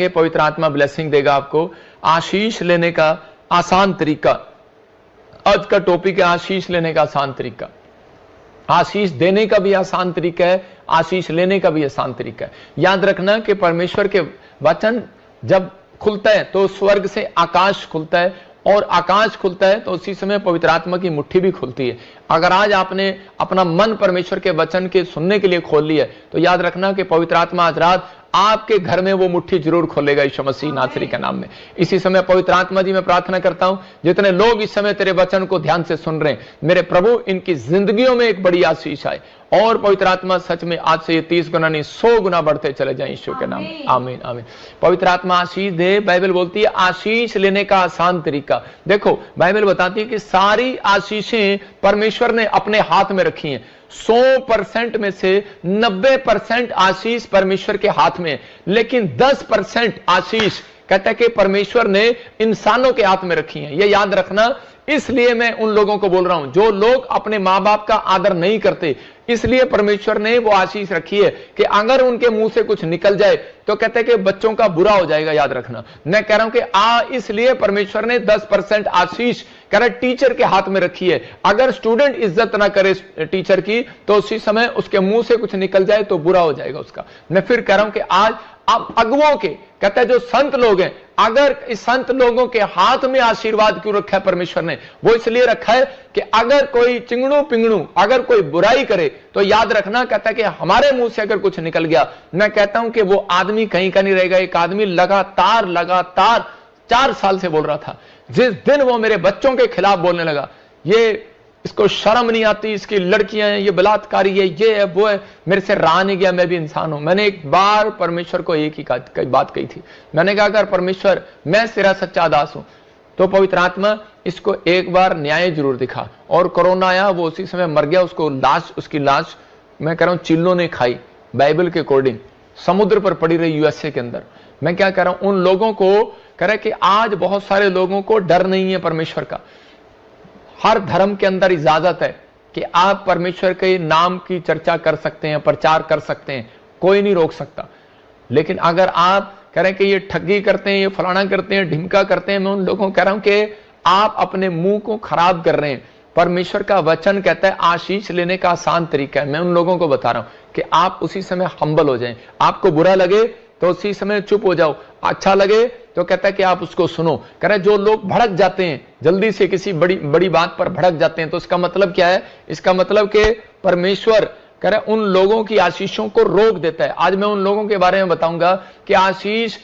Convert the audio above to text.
ये पवित्र आत्मा ब्लेसिंग देगा आपको। आशीष लेने का आसान तरीका, आज का टॉपिक है आशीष लेने का आसान तरीका। आशीष देने का भी आसान तरीका है, आशीष लेने का भी आसान तरीका है। याद रखना कि परमेश्वर के वचन जब खुलता है तो स्वर्ग से आकाश खुलता है, और आकाश खुलता है तो उसी समय पवित्र आत्मा की मुट्ठी भी खुलती है। अगर आज आपने अपना मन परमेश्वर के वचन के सुनने के लिए खोल लिया तो याद रखना कि पवित्र आत्मा आज रात आपके घर में वो मुट्ठी जरूर खोलेगा यीशु मसीह नासरी के नाम में। इसी समय पवित्र आत्मा जी मैं प्रार्थना करता हूं, जितने लोग इस समय तेरे वचन को ध्यान से सुन रहे हैं, मेरे प्रभु इनकी जिंदगियों में एक बड़ी आशीष आए, और पवित्र आत्मा सच में आज से ये 30 गुना नहीं 100 गुना बढ़ते चले जाए यीशु के नाम में। आमीन आमीन। पवित्र आत्मा आशीष दे। बाइबल बोलती है आशीष लेने का आसान तरीका। देखो बाइबल बताती है कि सारी आशीषें परमेश्वर ने अपने हाथ में रखी हैं। 100% में से 90% आशीष परमेश्वर के हाथ में है, लेकिन 10% आशीष कहता है कि परमेश्वर ने इंसानों के हाथ में रखी है। ये याद रखना। इसलिए मैं उन लोगों को बोल रहा हूं जो लोग अपने मां बाप का आदर नहीं करते, इसलिए परमेश्वर ने वो आशीष रखी है कि अगर उनके मुंह से कुछ निकल जाए तो कहते हैं कि बच्चों का बुरा हो जाएगा। याद रखना, मैं कह रहा हूं कि इसलिए परमेश्वर ने 10% आशीष कह रहा टीचर के हाथ में रखी है। अगर स्टूडेंट इज्जत ना करे टीचर की तो उसी समय उसके मुंह से कुछ निकल जाए तो बुरा हो जाएगा उसका। मैं फिर कह रहा हूं कि आज आप अगुओं के कहते हैं जो संत लोग हैं, अगर इस संत लोगों के हाथ में आशीर्वाद क्यों रखा है परमेश्वर ने? वो इसलिए रखा है कि अगर कोई चिंगड़ू पिंगड़ू अगर कोई बुराई करे तो याद रखना, कहता है कि हमारे मुंह से अगर कुछ निकल गया, मैं कहता हूं कि वो आदमी कहीं का नहीं रहेगा। एक आदमी लगातार 4 साल से बोल रहा था, जिस दिन वो मेरे बच्चों के खिलाफ बोलने लगा, ये इसको शर्म नहीं आती, इसकी लड़कियां हैं, ये बलात्कारी है, ये है वो है, मेरे से रहा नहीं गया, मैं भी इंसान हूं। मैंने एक बार परमेश्वर को एक ही बात कही थी, मैंने कहा अगर परमेश्वर मैं तेरा सच्चा दास हूं तो पवित्र आत्मा इसको एक बार न्याय जरूर दिखा। और कोरोना आया, वो उसी समय मर गया, उसकी लाश मैं कह रहा हूं चिल्लों ने खाई, बाइबल के अकॉर्डिंग समुद्र पर पड़ी रही यूएसए के अंदर। मैं क्या कह रहा हूं, उन लोगों को कह रहा है कि आज बहुत सारे लोगों को डर नहीं है परमेश्वर का। हर धर्म के अंदर इजाजत है कि आप परमेश्वर के नाम की चर्चा कर सकते हैं, प्रचार कर सकते हैं, कोई नहीं रोक सकता। लेकिन अगर आप कह रहे हैं कि ये ठगी करते हैं, ये फलाना करते हैं, ढिमका करते हैं, मैं उन लोगों को कह रहा हूं कि आप अपने मुंह को खराब कर रहे हैं। परमेश्वर का वचन कहता है आशीष लेने का आसान तरीका है। मैं उन लोगों को बता रहा हूं कि आप उसी समय हम्बल हो जाएं। आपको बुरा लगे तो उसी समय चुप हो जाओ, अच्छा लगे तो कहता है कि आप उसको सुनो। कह रहे जो लोग भड़क जाते हैं, जल्दी से किसी बड़ी बात पर भड़क जाते हैं, तो इसका मतलब क्या है? इसका मतलब कि परमेश्वर कह रहे उन लोगों की आशीषों को रोक देता है। आज मैं उन लोगों के बारे में बताऊंगा कि आशीष